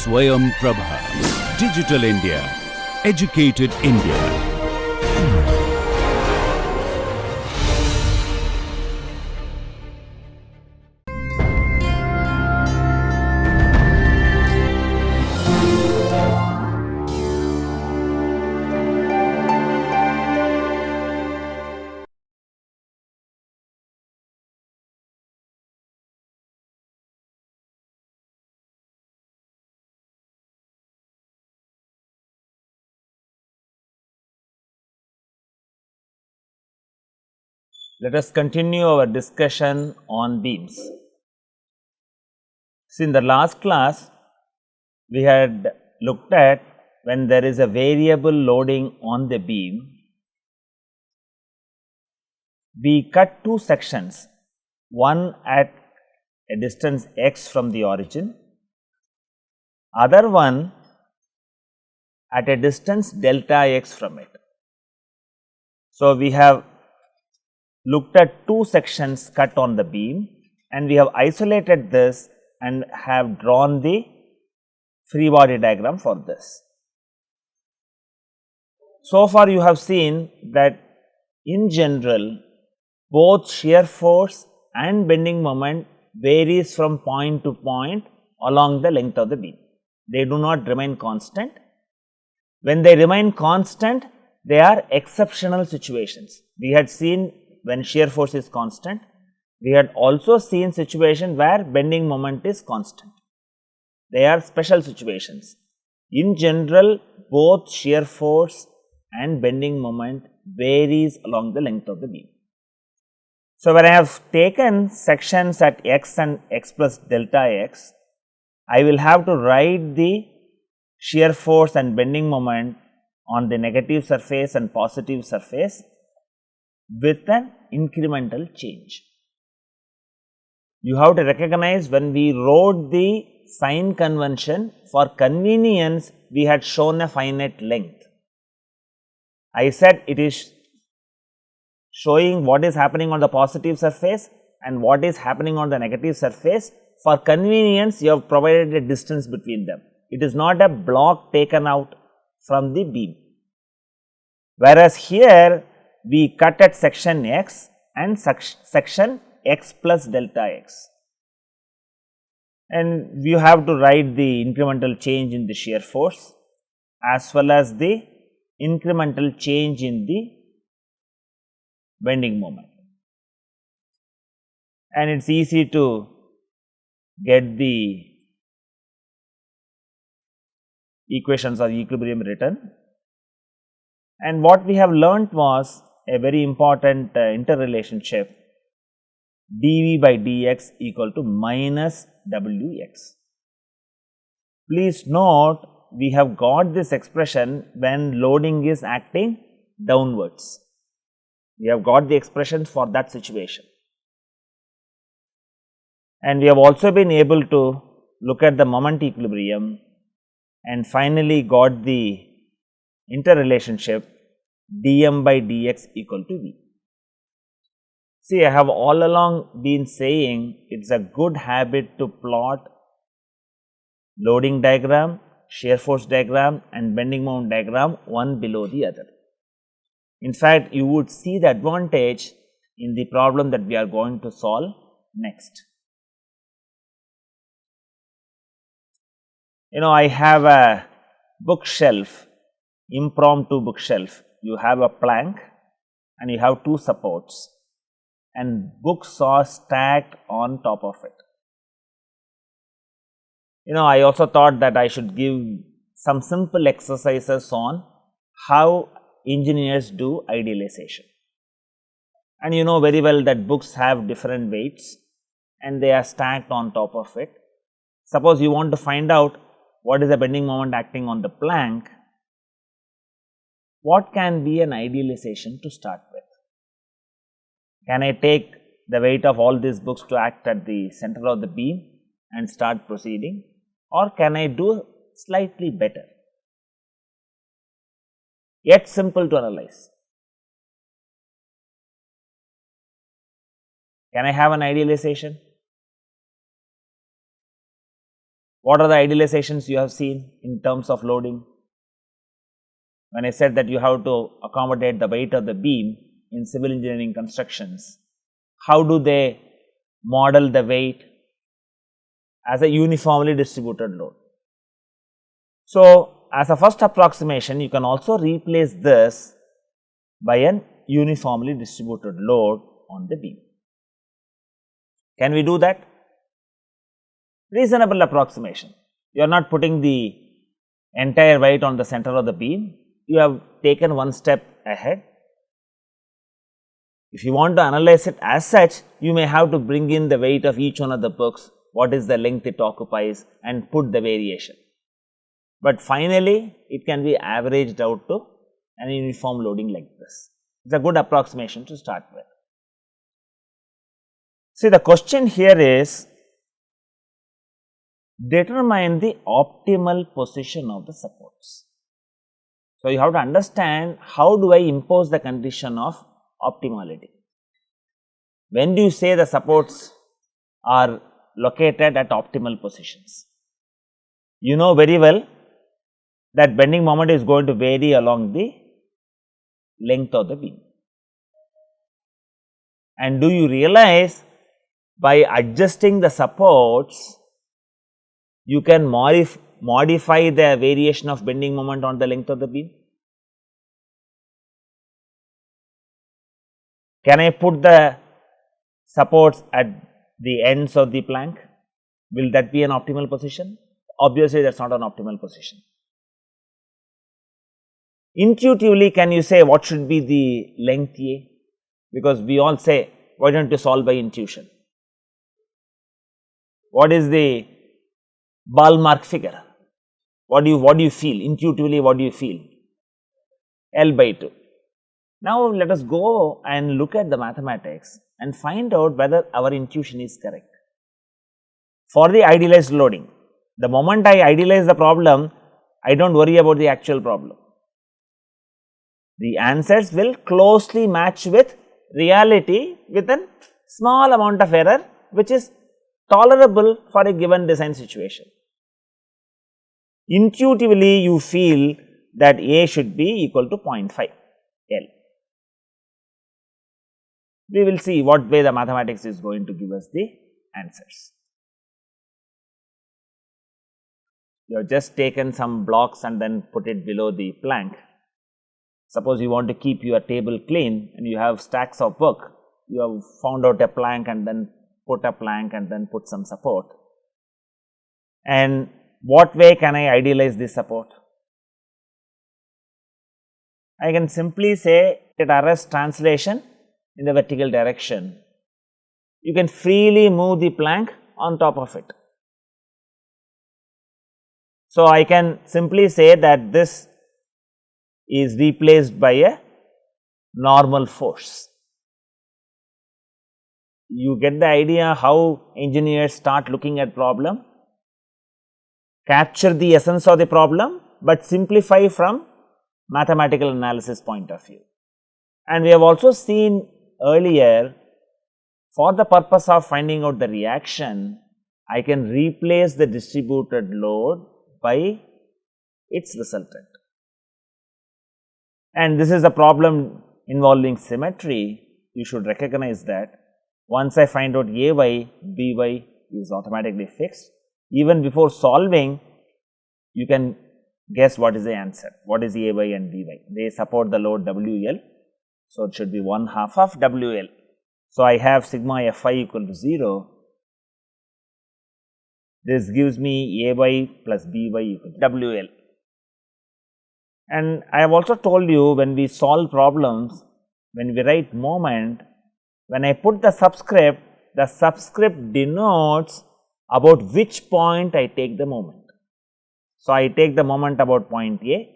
Swayam Prabha. Digital India. Educated India. Let us continue our discussion on beams. See, in the last class, we had looked at when there is a variable loading on the beam, we cut two sections, one at a distance x from the origin, other one at a distance delta x from it. So, we have looked at two sections cut on the beam and we have isolated this and have drawn the free body diagram for this. So far you have seen that in general both shear force and bending moment varies from point to point along the length of the beam. They do not remain constant. When they remain constant, they are exceptional situations. We had seen when shear force is constant, we had also seen situation where bending moment is constant. They are special situations. In general, both shear force and bending moment varies along the length of the beam. So, when I have taken sections at x and x plus delta x, I will have to write the shear force and bending moment on the negative surface and positive surface with an incremental change. You have to recognize when we wrote the sign convention, for convenience we had shown a finite length. I said it is showing what is happening on the positive surface and what is happening on the negative surface. For convenience, you have provided a distance between them. It is not a block taken out from the beam. Whereas here we cut at section x and section x plus delta x, and you have to write the incremental change in the shear force as well as the incremental change in the bending moment. And it is easy to get the equations of equilibrium written. And what we have learnt was a very important interrelationship, dV by dx equal to minus Wx. Please note, we have got this expression when loading is acting downwards. We have got the expression for that situation. And we have also been able to look at the moment equilibrium and finally got the interrelationship dm by dx equal to V. See, I have all along been saying it is a good habit to plot loading diagram, shear force diagram and bending moment diagram one below the other. In fact, you would see the advantage in the problem that we are going to solve next. You know, I have a bookshelf, impromptu bookshelf. You have a plank and you have two supports and books are stacked on top of it. You know, I also thought that I should give some simple exercises on how engineers do idealization. And you know very well that books have different weights and they are stacked on top of it. Suppose you want to find out what is the bending moment acting on the plank, what can be an idealization to start with? Can I take the weight of all these books to act at the center of the beam and start proceeding, or can I do slightly better, yet simple to analyze? Can I have an idealization? What are the idealizations you have seen in terms of loading? When I said that you have to accommodate the weight of the beam in civil engineering constructions, how do they model the weight? As a uniformly distributed load. So, as a first approximation, you can also replace this by an uniformly distributed load on the beam. Can we do that? Reasonable approximation. You are not putting the entire weight on the center of the beam. You have taken one step ahead. If you want to analyze it as such, you may have to bring in the weight of each one of the books, what is the length it occupies, and put the variation. But finally, it can be averaged out to an uniform loading like this. It is a good approximation to start with. See, the question here is, determine the optimal position of the supports. So, you have to understand how do I impose the condition of optimality. When do you say the supports are located at optimal positions? You know very well that bending moment is going to vary along the length of the beam. And do you realize by adjusting the supports, you can modify the variation of bending moment on the length of the beam? Can I put the supports at the ends of the plank? Will that be an optimal position? Obviously, that is not an optimal position. Intuitively, can you say what should be the length A? Because we all say, why don't you solve by intuition? What is the ballpark figure? What do you feel? Intuitively, what do you feel? L by 2. Now, let us go and look at the mathematics and find out whether our intuition is correct. For the idealized loading, the moment I idealize the problem, I do not worry about the actual problem. The answers will closely match with reality with a small amount of error, which is tolerable for a given design situation. Intuitively, you feel that A should be equal to 0.5 L. We will see what way the mathematics is going to give us the answers. You have just taken some blocks and then put it below the plank. Suppose you want to keep your table clean and you have stacks of book, you have found out a plank and then put a plank and then put some support. And what way can I idealize this support? I can simply say it arrests translation in the vertical direction. You can freely move the plank on top of it. So, I can simply say that this is replaced by a normal force. You get the idea how engineers start looking at problem, capture the essence of the problem, but simplify from mathematical analysis point of view. And we have also seen earlier, for the purpose of finding out the reaction, I can replace the distributed load by its resultant. And this is a problem involving symmetry. You should recognize that once I find out A y, B y is automatically fixed. Even before solving, you can guess what is the answer, what is A y and B y. They support the load W L. So, it should be 1/2 of W L. So, I have sigma F I equal to 0. This gives me A y plus B y equal to W L. And I have also told you, when we solve problems, when we write moment, when I put the subscript denotes about which point I take the moment. So, I take the moment about point A.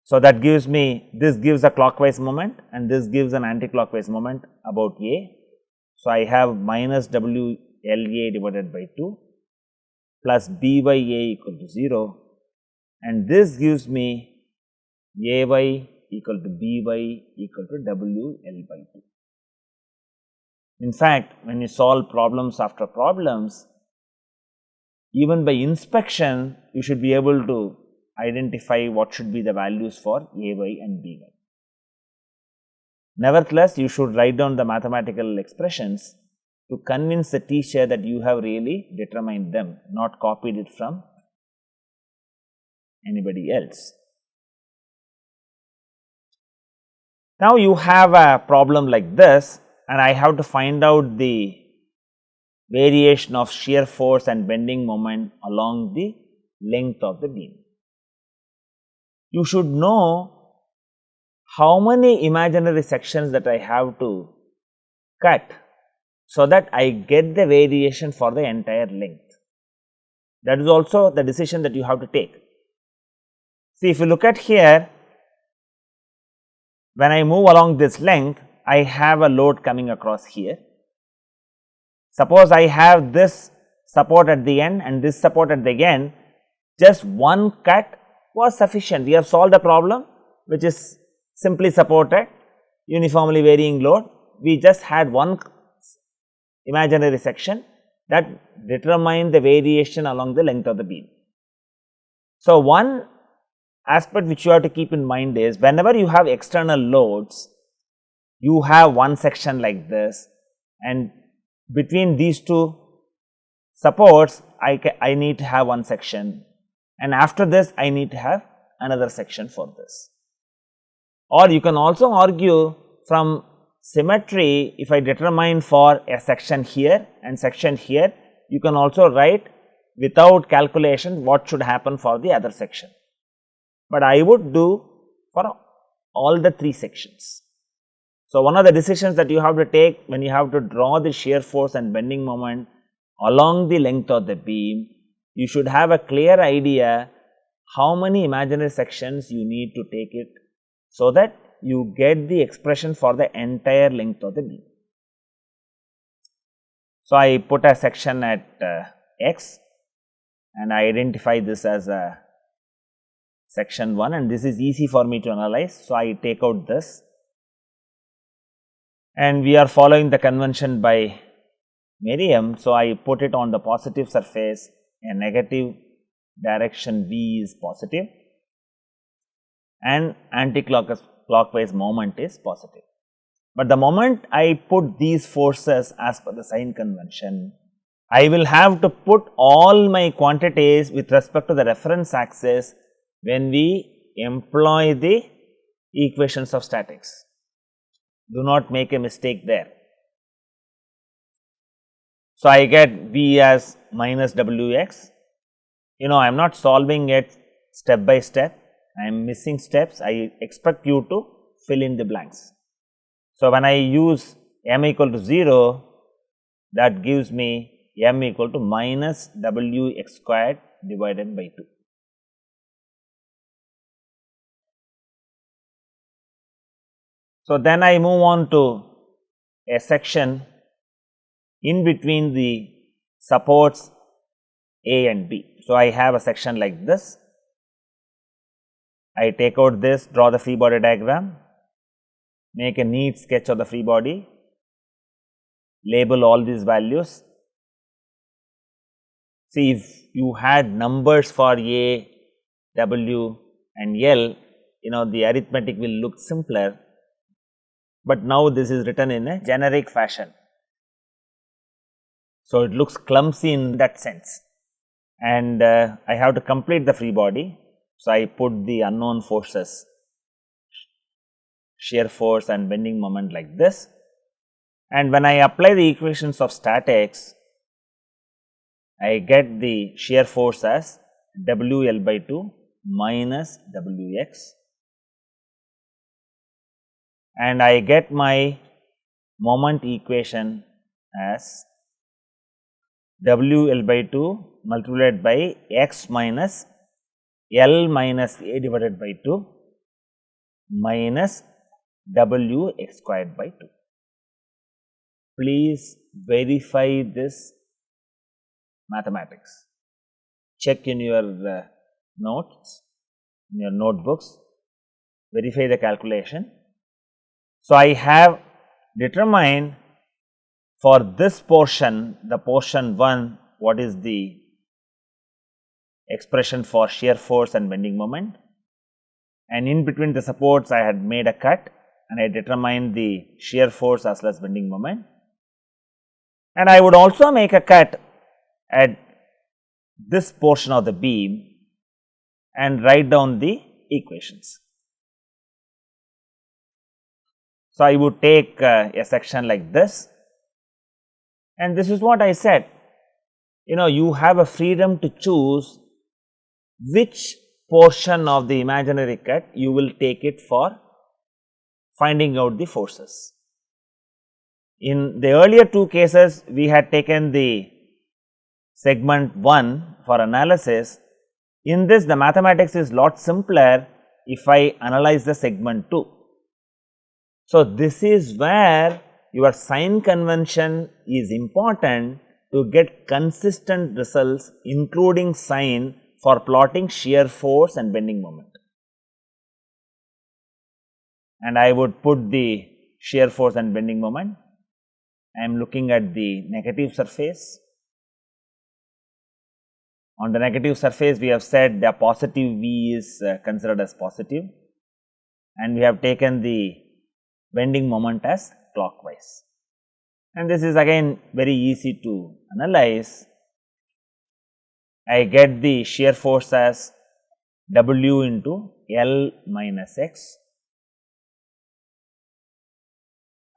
So, that gives me, this gives a clockwise moment and this gives an anti-clockwise moment about A. So, I have minus W L A divided by 2 plus B by A equal to 0, and this gives me A y equal to B y equal to W L by 2. In fact, when you solve problems after problems, even by inspection, you should be able to identify what should be the values for Ay and By. Nevertheless, you should write down the mathematical expressions to convince the teacher that you have really determined them, not copied it from anybody else. Now, you have a problem like this, and I have to find out the variation of shear force and bending moment along the length of the beam. You should know how many imaginary sections that I have to cut, so that I get the variation for the entire length. That is also the decision that you have to take. See, if you look at here, when I move along this length, I have a load coming across here. Suppose I have this support at the end and this support at the end, just one cut was sufficient. We have solved the problem, which is simply supported, uniformly varying load. We just had one imaginary section that determined the variation along the length of the beam. So, one aspect which you have to keep in mind is, whenever you have external loads, you have one section like this, and between these two supports I need to have one section, and after this I need to have another section for this. Or you can also argue from symmetry, if I determine for a section here and section here, you can also write without calculation what should happen for the other section. But I would do for all the three sections. So, one of the decisions that you have to take when you have to draw the shear force and bending moment along the length of the beam, you should have a clear idea how many imaginary sections you need to take it, so that you get the expression for the entire length of the beam. So, I put a section at x and I identify this as a section 1, and this is easy for me to analyze. So, I take out this, and we are following the convention by Merriam. So, I put it on the positive surface, a negative direction V is positive and anti-clockwise moment is positive. But the moment I put these forces as per the sign convention, I will have to put all my quantities with respect to the reference axis when we employ the equations of statics. Do not make a mistake there. So, I get V as minus Wx. I am not solving it step by step, I am missing steps. I expect you to fill in the blanks. So, when I use m equal to 0, that gives me m equal to minus Wx squared divided by 2. So, then I move on to a section in between the supports A and B. So, I have a section like this. I take out this, draw the free body diagram, make a neat sketch of the free body, label all these values. See, if you had numbers for A, W and L, the arithmetic will look simpler, but now this is written in a generic fashion. So, it looks clumsy in that sense, and I have to complete the free body. So, I put the unknown forces, shear force and bending moment like this, and when I apply the equations of statics, I get the shear force as WL by 2 minus Wx, and I get my moment equation as WL by 2 multiplied by x minus L minus A divided by 2 minus Wx squared by 2. Please verify this mathematics. Check in your notes, in your notebooks, verify the calculation. So, I have determined for this portion, the portion 1, what is the expression for shear force and bending moment, and in between the supports I had made a cut and I determined the shear force as well as bending moment, and I would also make a cut at this portion of the beam and write down the equations. So, I would take a section like this, and this is what I said, you have a freedom to choose which portion of the imaginary cut you will take it for finding out the forces. In the earlier two cases, we had taken the segment 1 for analysis. In this, the mathematics is lot simpler if I analyze the segment 2. So, this is where your sign convention is important to get consistent results, including sign for plotting shear force and bending moment. And I would put the shear force and bending moment. I am looking at the negative surface. On the negative surface, we have said the positive V is considered as positive, and we have taken the bending moment as clockwise. And this is again very easy to analyze. I get the shear force as W into L minus X,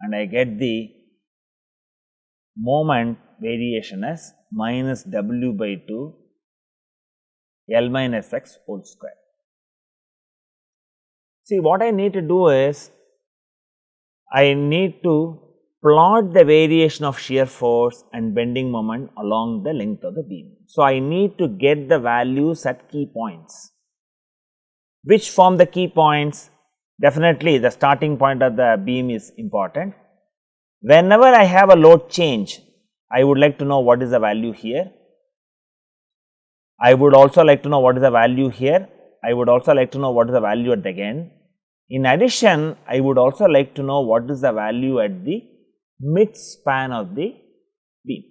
and I get the moment variation as minus W by 2 L minus X whole square. See, what I need to do is, I need to plot the variation of shear force and bending moment along the length of the beam. So, I need to get the values at key points. Which form the key points? Definitely the starting point of the beam is important. Whenever I have a load change, I would like to know what is the value here. I would also like to know what is the value here. I would also like to know what is the value at the end. In addition, I would also like to know what is the value at the mid span of the beam.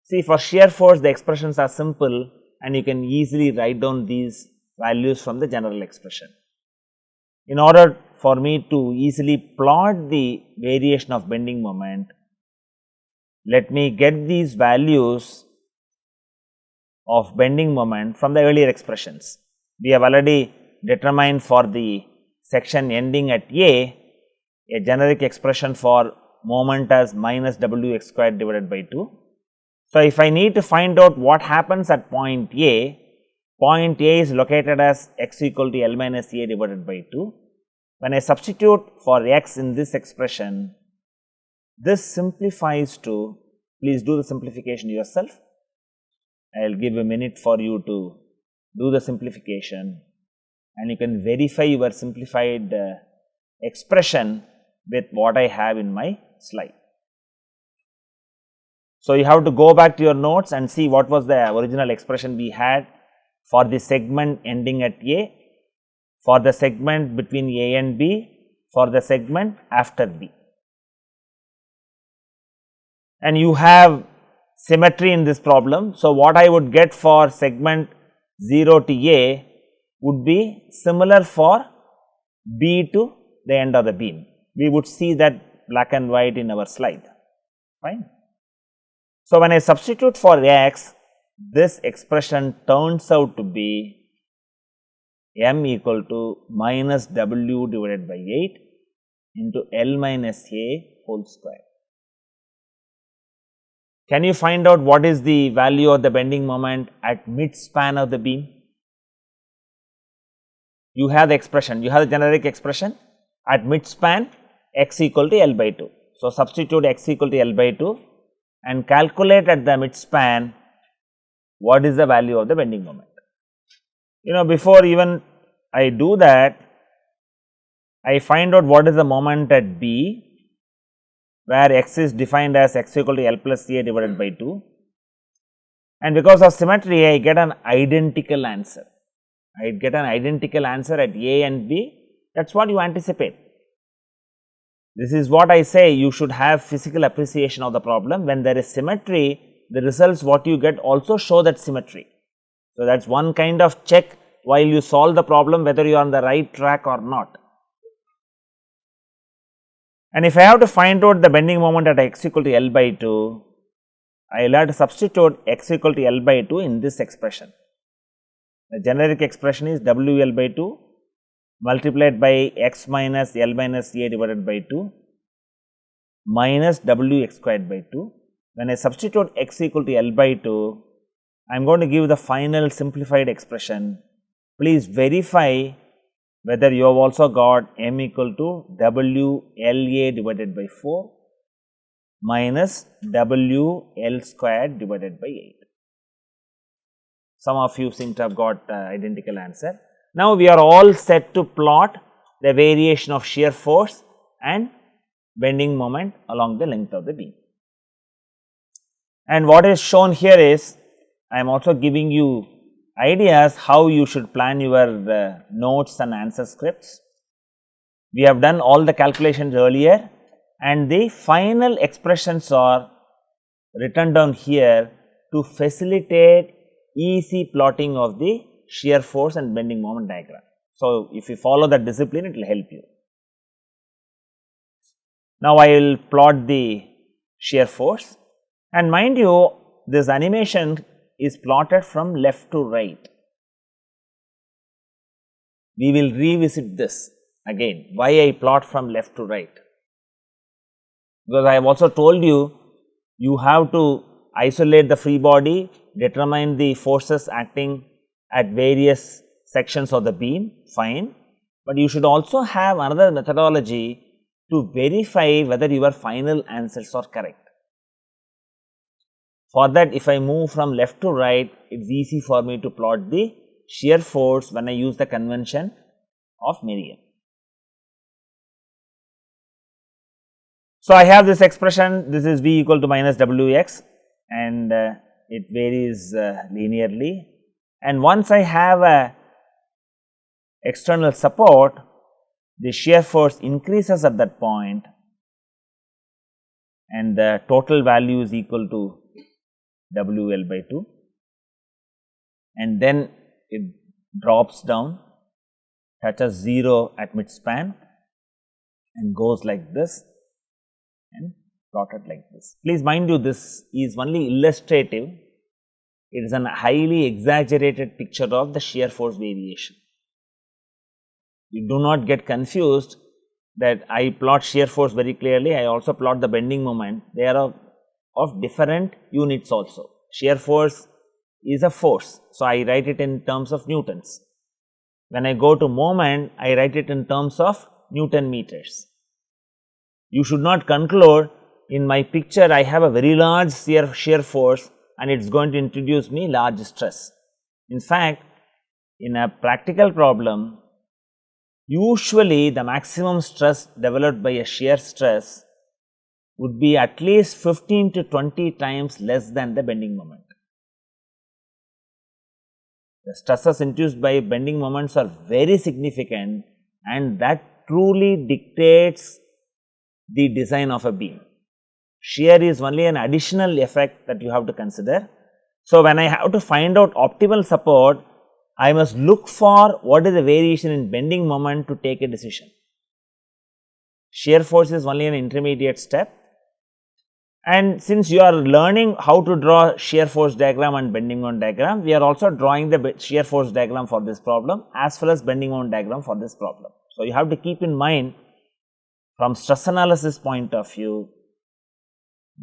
See, for shear force, the expressions are simple and you can easily write down these values from the general expression. In order for me to easily plot the variation of bending moment, let me get these values of bending moment from the earlier expressions. We have already determined for the section ending at A generic expression for moment as minus W x squared divided by 2. So, if I need to find out what happens at point A is located as x equal to L minus A divided by 2. When I substitute for x in this expression, this simplifies to, please do the simplification yourself. I will give a minute for you to do the simplification, and you can verify your simplified expression with what I have in my slide. So, you have to go back to your notes and see what was the original expression we had for the segment ending at A, for the segment between A and B, for the segment after B. And you have symmetry in this problem. So, what I would get for segment 0 to A would be similar for B to the end of the beam. We would see that black and white in our slide, fine. So, when I substitute for x, this expression turns out to be m equal to minus W divided by 8 into L minus A whole square. Can you find out what is the value of the bending moment at mid span of the beam? You have the expression, you have the generic expression at mid span x equal to L by 2. So, substitute x equal to L by 2 and calculate at the mid span what is the value of the bending moment. Before even I do that, I find out what is the moment at B, where x is defined as x equal to L plus A divided by 2, and because of symmetry I get an identical answer. I get an identical answer at A and B, that is what you anticipate. This is what I say, you should have physical appreciation of the problem. When there is symmetry, the results what you get also show that symmetry. So, that is one kind of check while you solve the problem whether you are on the right track or not. And if I have to find out the bending moment at x equal to L by 2, I will have to substitute x equal to L by 2 in this expression. The generic expression is W L by 2 multiplied by x minus L minus A divided by 2 minus W x squared by 2. When I substitute x equal to L by 2, I am going to give the final simplified expression. Please verify whether you have also got m equal to W L A divided by 4 minus W L squared divided by 8. Some of you seem to have got identical answer. Now, we are all set to plot the variation of shear force and bending moment along the length of the beam. And what is shown here is, I am also giving you ideas how you should plan your notes and answer scripts. We have done all the calculations earlier and the final expressions are written down here to facilitate easy plotting of the shear force and bending moment diagram. So, if you follow that discipline, it will help you. Now, I will plot the shear force, and mind you, this animation is plotted from left to right. We will revisit this again, why I plot from left to right, because I have also told you, you have to isolate the free body, determine the forces acting at various sections of the beam, fine, but you should also have another methodology to verify whether your final answers are correct. For that, if I move from left to right, it is easy for me to plot the shear force when I use the convention of Merriam. So, I have this expression, this is V equal to minus Wx and it varies linearly, and once I have a external support, the shear force increases at that point and the total value is equal to WL by 2, and then it drops down, touches 0 at mid span and goes like this and plotted like this. Please mind you, this is only illustrative, it is a highly exaggerated picture of the shear force variation. You do not get confused that I plot shear force very clearly, I also plot the bending moment, they are of different units also. Shear force is a force, so I write it in terms of newtons. When I go to moment, I write it in terms of Newton meters. You should not conclude, in my picture I have a very large shear force and it is going to introduce me large stress. In fact, in a practical problem, usually the maximum stress developed by a shear stress would be at least 15 to 20 times less than the bending moment. The stresses induced by bending moments are very significant and that truly dictates the design of a beam. Shear is only an additional effect that you have to consider. So, when I have to find out optimal support, I must look for what is the variation in bending moment to take a decision. Shear force is only an intermediate step, and since you are learning how to draw shear force diagram and bending moment diagram, we are also drawing the shear force diagram for this problem as well as bending moment diagram for this problem. So, you have to keep in mind, from stress analysis point of view,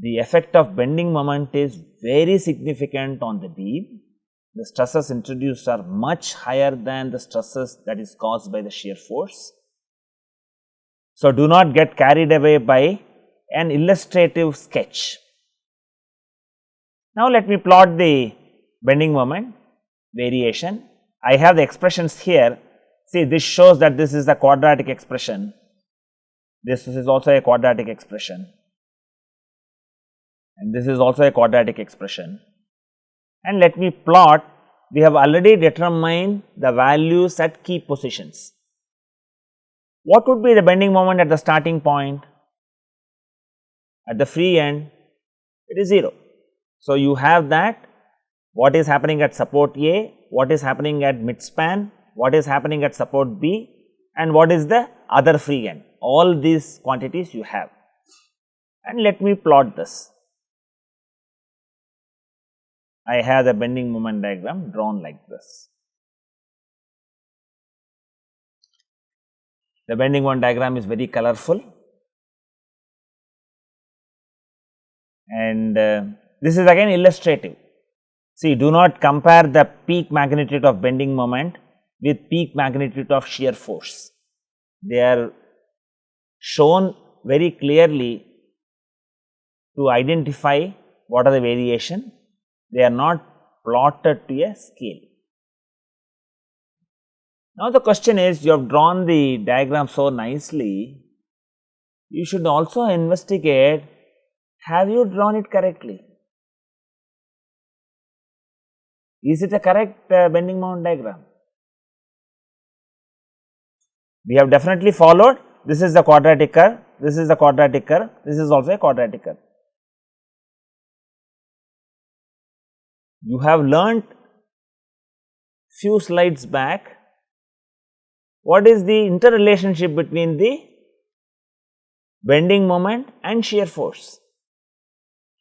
the effect of bending moment is very significant on the beam. The stresses introduced are much higher than the stresses that is caused by the shear force. So, do not get carried away by an illustrative sketch. Now, let me plot the bending moment variation. I have the expressions here. See, this shows that this is a quadratic expression. This is also a quadratic expression, and this is also a quadratic expression. And let me plot, we have already determined the values at key positions. What would be the bending moment at the starting point? At the free end, it is 0. So, you have that what is happening at support A, what is happening at midspan, what is happening at support B, and what is the other free end. All these quantities you have. And let me plot this. I have the bending moment diagram drawn like this. The bending moment diagram is very colorful, and this is again illustrative. See, do not compare the peak magnitude of bending moment with peak magnitude of shear force. They are shown very clearly to identify what are the variation. They are not plotted to a scale. Now, the question is, you have drawn the diagram so nicely, you should also investigate, have you drawn it correctly? Is it a correct bending moment diagram? We have definitely followed. This is the quadratic curve, this is the quadratic curve, this is also a quadratic curve. You have learnt few slides back what is the interrelationship between the bending moment and shear force.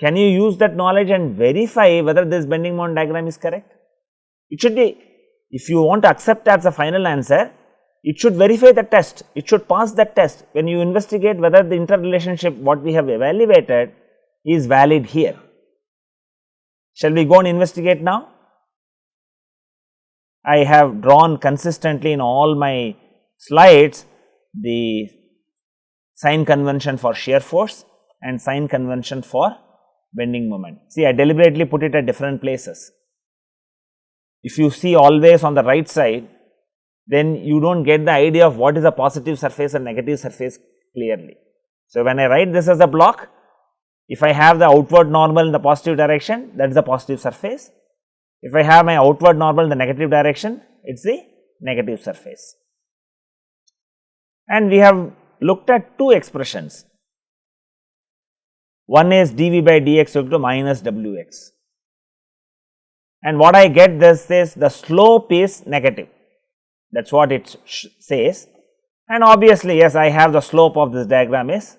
Can you use that knowledge and verify whether this bending moment diagram is correct? It should be, if you want to accept as a final answer, it should verify the test, it should pass that test when you investigate whether the interrelationship what we have evaluated is valid here. Shall we go and investigate now? I have drawn consistently in all my slides the sign convention for shear force and sign convention for bending moment. See, I deliberately put it at different places. If you see always on the right side, then you do not get the idea of what is a positive surface and negative surface clearly. So, when I write this as a block, if I have the outward normal in the positive direction, that is the positive surface. If I have my outward normal in the negative direction, it is the negative surface. And we have looked at two expressions. One is dV by dx equal to minus Wx. And what I get this is the slope is negative. That is what it says. And obviously, yes, I have the slope of this diagram is,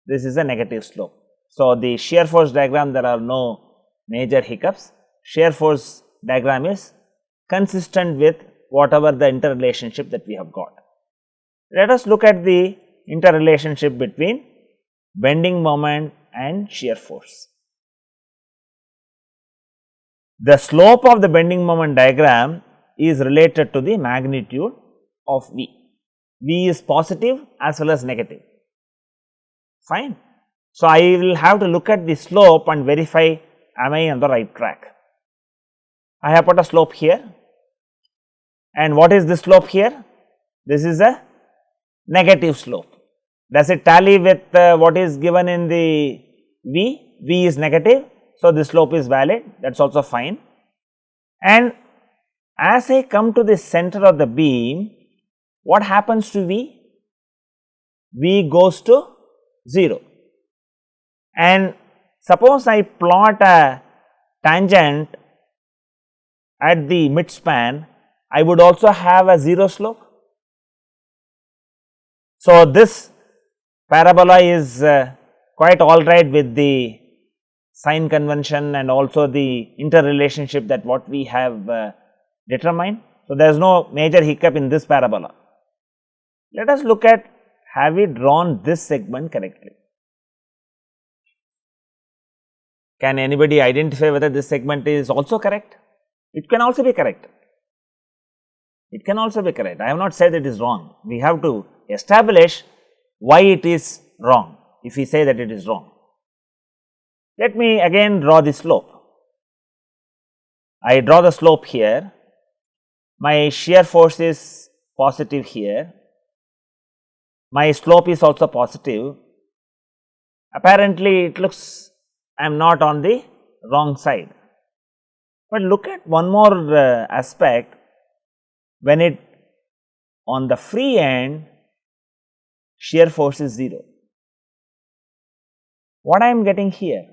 this is a negative slope. So, the shear force diagram, there are no major hiccups. Shear force diagram is consistent with whatever the interrelationship that we have got. Let us look at the interrelationship between bending moment and shear force. The slope of the bending moment diagram is related to the magnitude of V. V is positive as well as negative, fine. So, I will have to look at the slope and verify am I on the right track. I have put a slope here, and what is this slope here? This is a negative slope. Does it tally with what is given in the V? V is negative, so this slope is valid, that is also fine. And as I come to the center of the beam, what happens to V? V goes to 0. And suppose I plot a tangent at the midspan, I would also have a 0 slope. So, this parabola is quite alright with the sign convention and also the interrelationship that what we have determined. So, there is no major hiccup in this parabola. Let us look at, have we drawn this segment correctly? Can anybody identify whether this segment is also correct? It can also be correct. It can also be correct. I have not said it is wrong. We have to establish why it is wrong if we say that it is wrong. Let me again draw the slope. I draw the slope here. My shear force is positive here. My slope is also positive. Apparently, it looks I am not on the wrong side. But look at one more aspect. When it on the free end, shear force is 0. What I am getting here?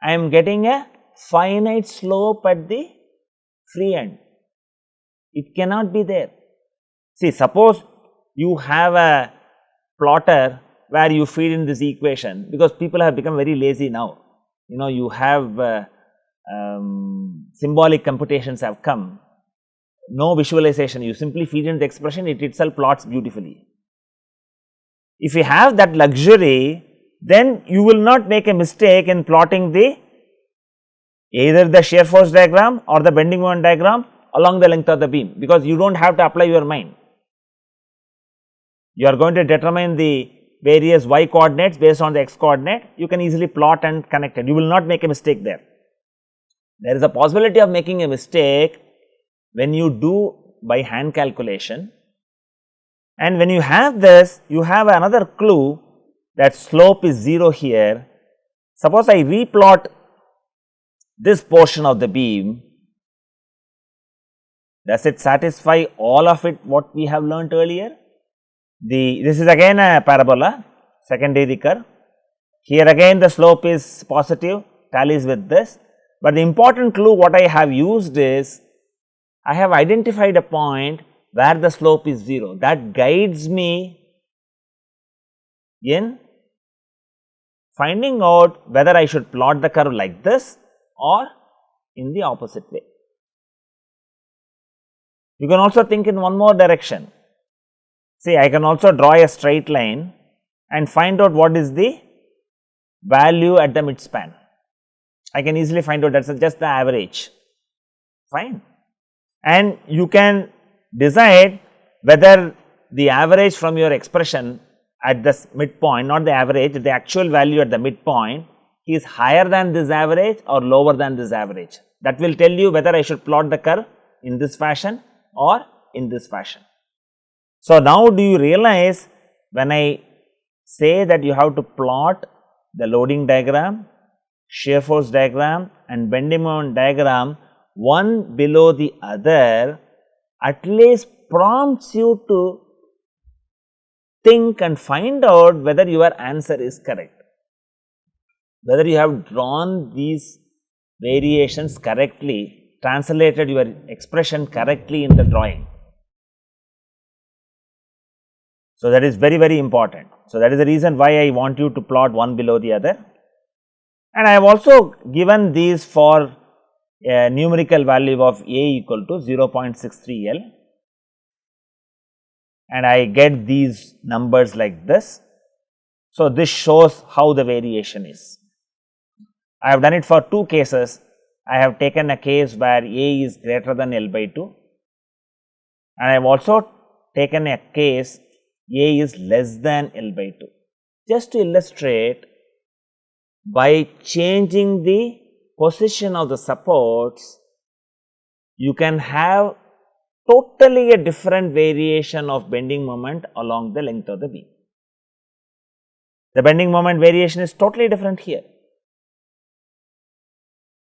I am getting a finite slope at the free end. It cannot be there. See, suppose you have a plotter where you feed in this equation, because people have become very lazy now. You know, you have symbolic computations have come, no visualization, you simply feed in the expression, it itself plots beautifully. If you have that luxury, then you will not make a mistake in plotting either the shear force diagram or the bending moment diagram along the length of the beam, because you do not have to apply your mind. You are going to determine the various y coordinates based on the x coordinate, you can easily plot and connect it, you will not make a mistake there. There is a possibility of making a mistake when you do by hand calculation, and when you have this, you have another clue that slope is 0 here. Suppose I replot this portion of the beam, does it satisfy all of it what we have learnt earlier? This is again a parabola, second degree curve. Here again the slope is positive, tallies with this, but the important clue what I have used is, I have identified a point where the slope is 0, that guides me in finding out whether I should plot the curve like this or in the opposite way. You can also think in one more direction. See, I can also draw a straight line and find out what is the value at the midspan. I can easily find out that is just the average, fine. And you can decide whether the average from your expression at the midpoint, not the average, the actual value at the midpoint is higher than this average or lower than this average. That will tell you whether I should plot the curve in this fashion or in this fashion. So, now do you realize when I say that you have to plot the loading diagram, shear force diagram and bending moment diagram one below the other, at least prompts you to think and find out whether your answer is correct, whether you have drawn these variations correctly, translated your expression correctly in the drawing. So, that is very, very important. So, that is the reason why I want you to plot one below the other, and I have also given these for a numerical value of A equal to 0.63 L, and I get these numbers like this. So, this shows how the variation is. I have done it for two cases. I have taken a case where A is greater than L by 2, and I have also taken a case A is less than L by 2. Just to illustrate, by changing the position of the supports, you can have totally a different variation of bending moment along the length of the beam. The bending moment variation is totally different here.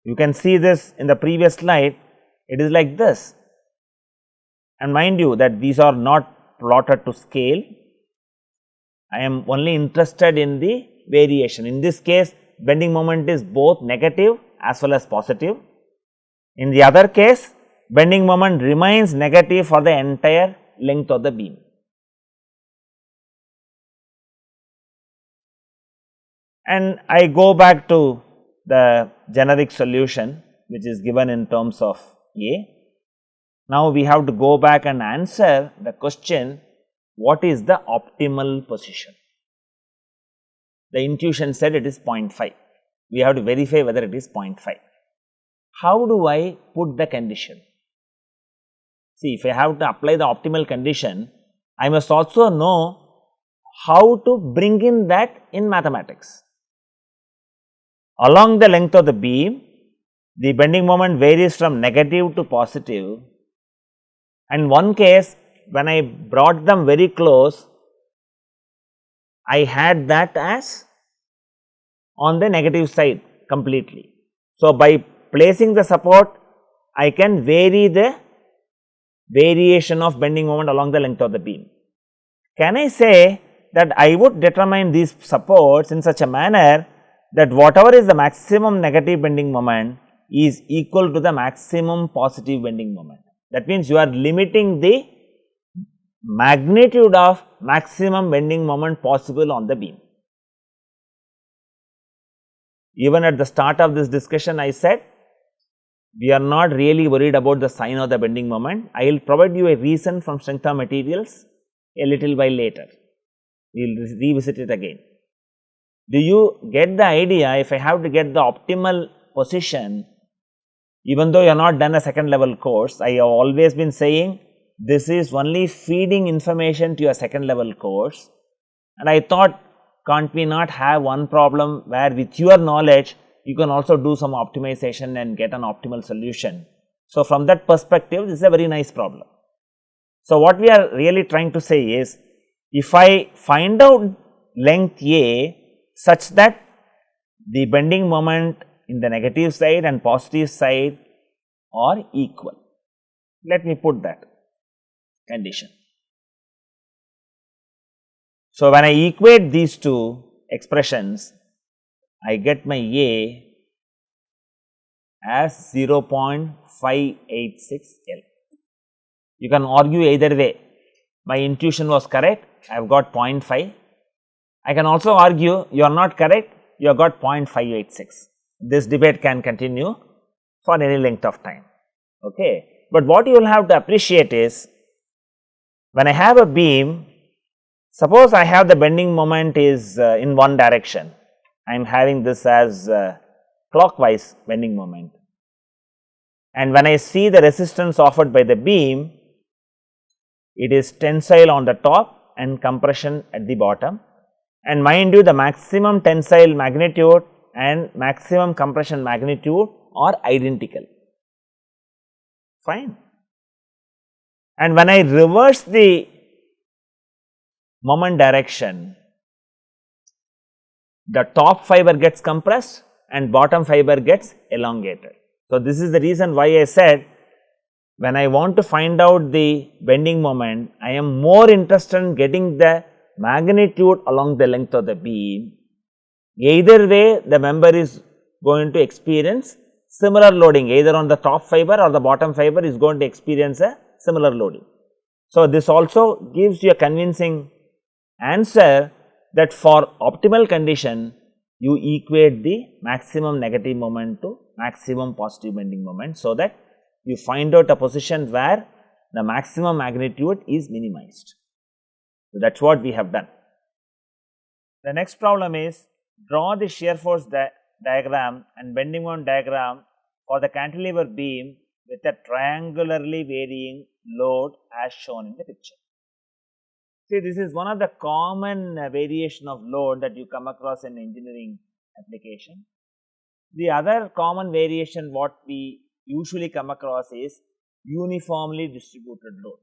You can see this in the previous slide, it is like this, and mind you that these are not plotted to scale. I am only interested in the variation. In this case, bending moment is both negative as well as positive. In the other case, bending moment remains negative for the entire length of the beam. And I go back to the generic solution which is given in terms of A. Now, we have to go back and answer the question, what is the optimal position? The intuition said it is 0.5. We have to verify whether it is 0.5. How do I put the condition? See, if I have to apply the optimal condition, I must also know how to bring in that in mathematics. Along the length of the beam, the bending moment varies from negative to positive, and one case when I brought them very close, I had that as on the negative side completely. So, by placing the support, I can vary the variation of bending moment along the length of the beam. Can I say that I would determine these supports in such a manner that whatever is the maximum negative bending moment is equal to the maximum positive bending moment. That means, you are limiting the magnitude of maximum bending moment possible on the beam. Even at the start of this discussion, I said we are not really worried about the sign of the bending moment. I will provide you a reason from strength of materials a little while later. We will revisit it again. Do you get the idea? If I have to get the optimal position, even though you have not done a second level course, I have always been saying this is only feeding information to your second level course, and I thought, can't we not have one problem where with your knowledge you can also do some optimization and get an optimal solution. So, from that perspective, this is a very nice problem. So, what we are really trying to say is, if I find out length A such that the bending moment in the negative side and positive side are equal. Let me put that condition. So, when I equate these two expressions, I get my A as 0.586 L. You can argue either way. My intuition was correct, I have got 0.5. I can also argue you are not correct, you have got 0.586. This debate can continue for any length of time. Okay. But what you will have to appreciate is, when I have a beam, suppose I have the bending moment is in one direction, I am having this as clockwise bending moment, and when I see the resistance offered by the beam, it is tensile on the top and compression at the bottom, and mind you, the maximum tensile magnitude and maximum compression magnitude are identical, fine. And when I reverse the moment direction, the top fiber gets compressed and bottom fiber gets elongated. So, this is the reason why I said, when I want to find out the bending moment, I am more interested in getting the magnitude along the length of the beam. Either way, the member is going to experience similar loading, either on the top fiber or the bottom fiber is going to experience a similar loading. So, this also gives you a convincing answer that for optimal condition, you equate the maximum negative moment to maximum positive bending moment, so that you find out a position where the maximum magnitude is minimized. So, that is what we have done. The next problem is, draw the shear force diagram and bending moment diagram for the cantilever beam with a triangularly varying load as shown in the picture. See, this is one of the common variation of load that you come across in engineering application. The other common variation what we usually come across is uniformly distributed load.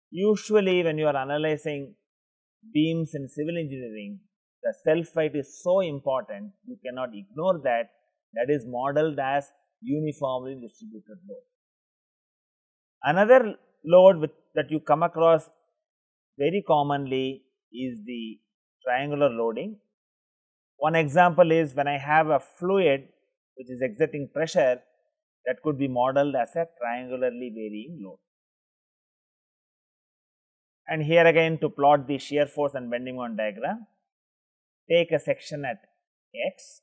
Usually, when you are analyzing beams in civil engineering, the self height is so important, you cannot ignore that. That is modeled as uniformly distributed load. Another load that you come across very commonly is the triangular loading. One example is, when I have a fluid which is exerting pressure, that could be modeled as a triangularly varying load. And here again, to plot the shear force and bending moment diagram, take a section at x,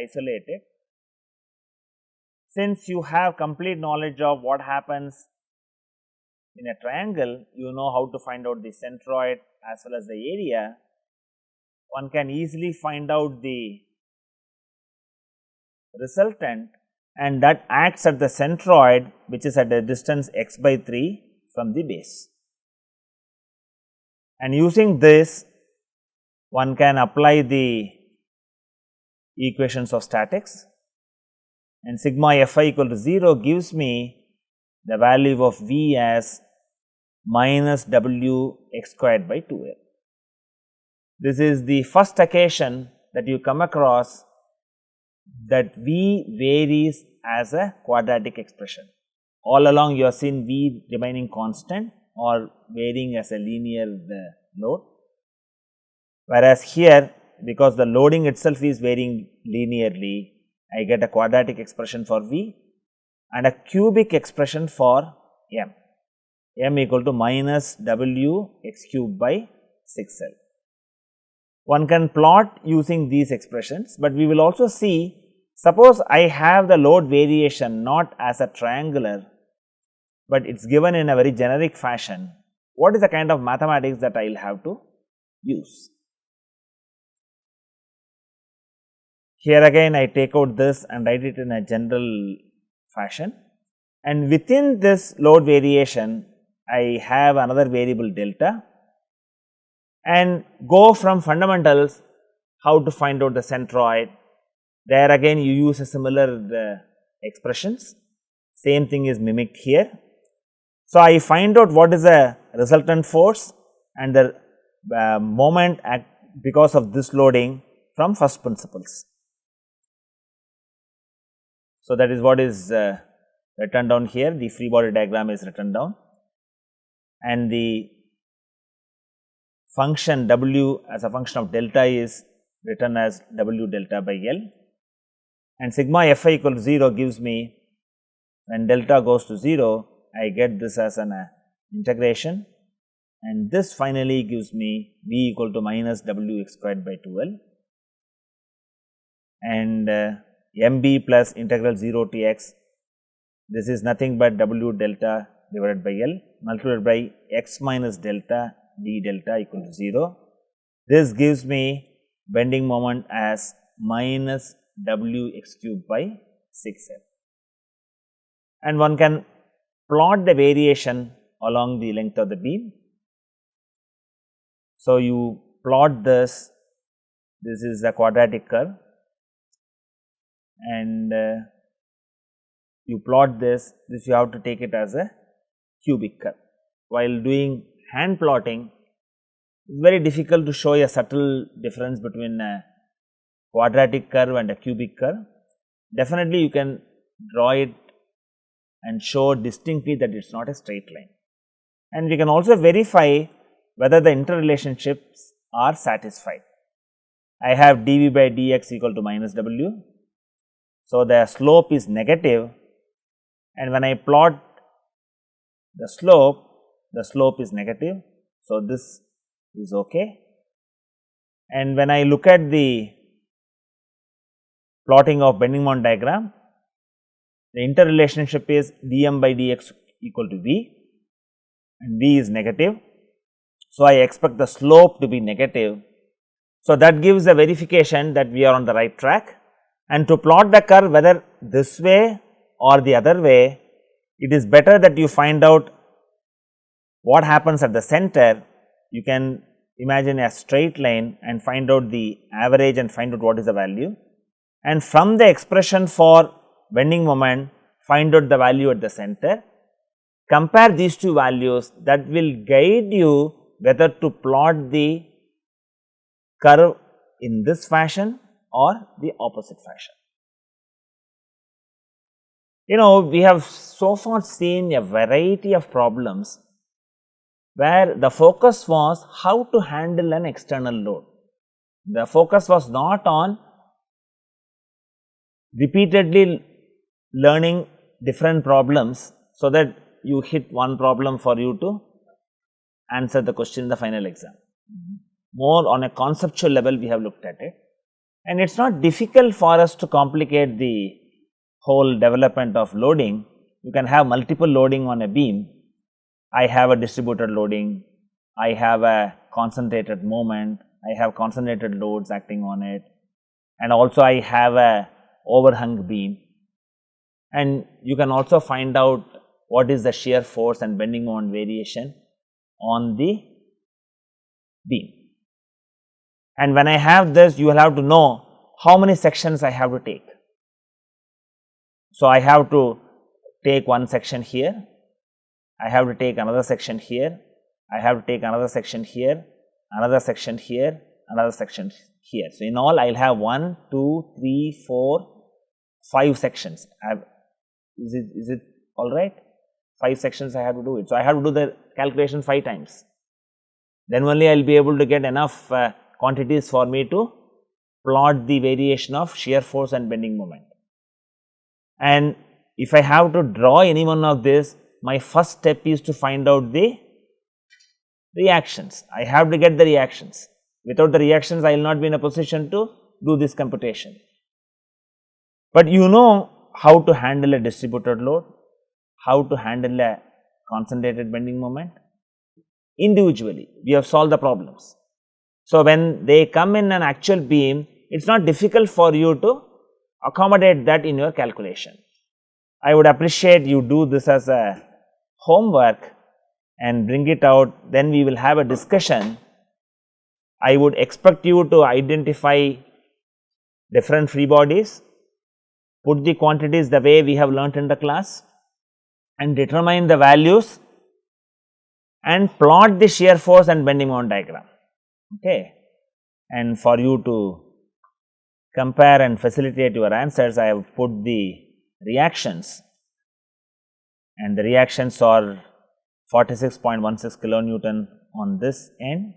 isolate it. Since you have complete knowledge of what happens in a triangle, you know how to find out the centroid as well as the area. One can easily find out the resultant, and that acts at the centroid, which is at a distance x by 3 from the base. And using this, one can apply the equations of statics, and sigma Fi equal to 0 gives me the value of V as minus W x squared by 2L. This is the first occasion that you come across that V varies as a quadratic expression. All along you have seen V remaining constant or varying as a linear load, whereas here, because the loading itself is varying linearly, I get a quadratic expression for V and a cubic expression for M. M equal to minus W x cube by 6L. One can plot using these expressions, but we will also see, suppose I have the load variation not as a triangular, but it is given in a very generic fashion. What is the kind of mathematics that I will have to use? Here again I take out this and write it in a general fashion, and within this load variation I have another variable delta, and go from fundamentals how to find out the centroid. There again you use a similar expressions, same thing is mimicked here. So, I find out what is the resultant force and the moment because of this loading from first principles. So, that is what is written down here, the free body diagram is written down, and the function W as a function of delta is written as W delta by L, and sigma Fi equal to 0 gives me, when delta goes to 0, I get this as an integration, and this finally gives me V equal to minus W x squared by 2L, and MB plus integral 0 to x, this is nothing but W delta divided by L multiplied by x minus delta d delta equal to 0. This gives me bending moment as minus W x cube by 6L, and one can plot the variation along the length of the beam. So, you plot this is the quadratic curve, and you plot this you have to take it as a cubic curve. While doing hand plotting, it is very difficult to show a subtle difference between a quadratic curve and a cubic curve. Definitely you can draw it and show distinctly that it is not a straight line, and we can also verify whether the interrelationships are satisfied. I have dV by dx equal to minus W. So, the slope is negative, and when I plot the slope is negative. So, this is okay, and when I look at the plotting of bending moment diagram, the interrelationship is dm by dx equal to V, and V is negative. So, I expect the slope to be negative. So, that gives a verification that we are on the right track, and to plot the curve whether this way or the other way, it is better that you find out what happens at the center. You can imagine a straight line and find out the average and find out what is the value, and from the expression for bending moment find out the value at the center. Compare these two values, that will guide you whether to plot the curve in this fashion or the opposite fashion. You know, we have so far seen a variety of problems where the focus was how to handle an external load. The focus was not on repeatedly learning different problems so that you hit one problem for you to answer the question in the final exam. More on a conceptual level we have looked at it, and it is not difficult for us to complicate the whole development of loading. You can have multiple loading on a beam. I have a distributed loading, I have a concentrated moment, I have concentrated loads acting on it, and also I have a overhung beam, and you can also find out what is the shear force and bending moment variation on the beam. And when I have this, you will have to know how many sections I have to take. So, I have to take one section here, I have to take another section here, I have to take another section here, another section here, another section here. So, in all I will have 1, 2, 3, 4, 5 sections. Is it all right? 5 sections I have to do it. So, I have to do the calculation 5 times. Then only I will be able to get enough quantities for me to plot the variation of shear force and bending moment. and if I have to draw any one of this, my first step is to find out the reactions. I have to get the reactions. Without the reactions, I will not be in a position to do this computation. But you know how to handle a distributed load, how to handle a concentrated bending moment. Individually, we have solved the problems. So, when they come in an actual beam, it is not difficult for you to accommodate that in your calculation. I would appreciate you do this as a homework and bring it out, then we will have a discussion. I would expect you to identify different free bodies, put the quantities the way we have learnt in the class, and determine the values and plot the shear force and bending moment diagram. Okay. And for you to compare and facilitate your answers, I have put the reactions, and the reactions are 46.16 kilonewton on this end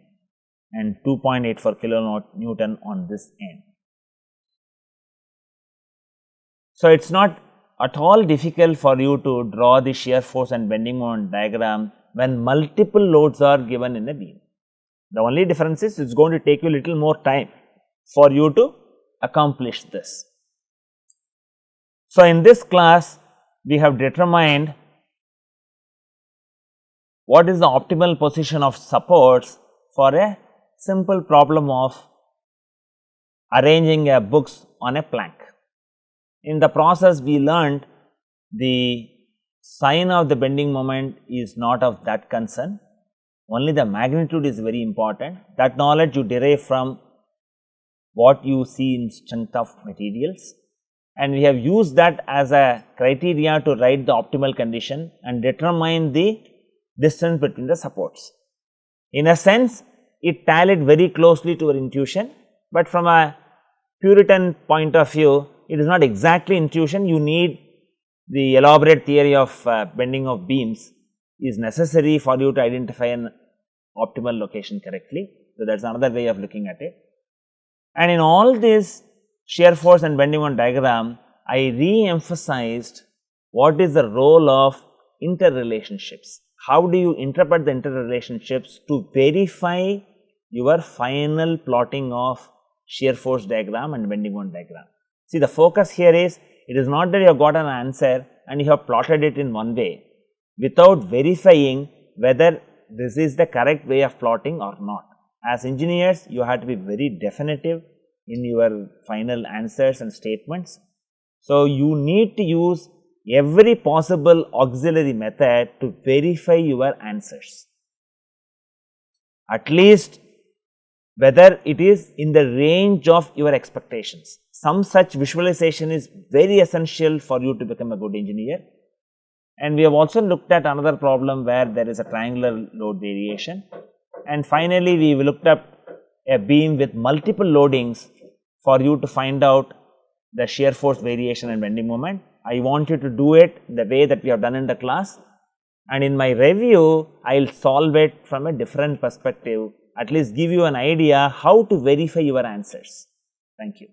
and 2.84 kilonewton on this end. So, it is not at all difficult for you to draw the shear force and bending moment diagram when multiple loads are given in a beam. The only difference is it is going to take you little more time for you to accomplish this. So, in this class we have determined what is the optimal position of supports for a simple problem of arranging a books on a plank. In the process, we learned the sign of the bending moment is not of that concern, only the magnitude is very important. That knowledge you derive from what you see in strength of materials, and we have used that as a criteria to write the optimal condition and determine the distance between the supports. In a sense, it tallied very closely to our intuition, but from a Puritan point of view, it is not exactly intuition. You need the elaborate theory of bending of beams is necessary for you to identify an optimal location correctly. So, that is another way of looking at it. And in all this shear force and bending moment diagram, I re-emphasized what is the role of interrelationships. How do you interpret the interrelationships to verify your final plotting of shear force diagram and bending moment diagram. See, the focus here is, it is not that you have got an answer and you have plotted it in one way without verifying whether this is the correct way of plotting or not. As engineers, you have to be very definitive in your final answers and statements. So, you need to use every possible auxiliary method to verify your answers, at least whether it is in the range of your expectations. Some such visualization is very essential for you to become a good engineer. And we have also looked at another problem where there is a triangular load variation. And finally, we looked up a beam with multiple loadings for you to find out the shear force variation and bending moment. I want you to do it the way that we have done in the class, and in my review, I will solve it from a different perspective, at least give you an idea how to verify your answers. Thank you.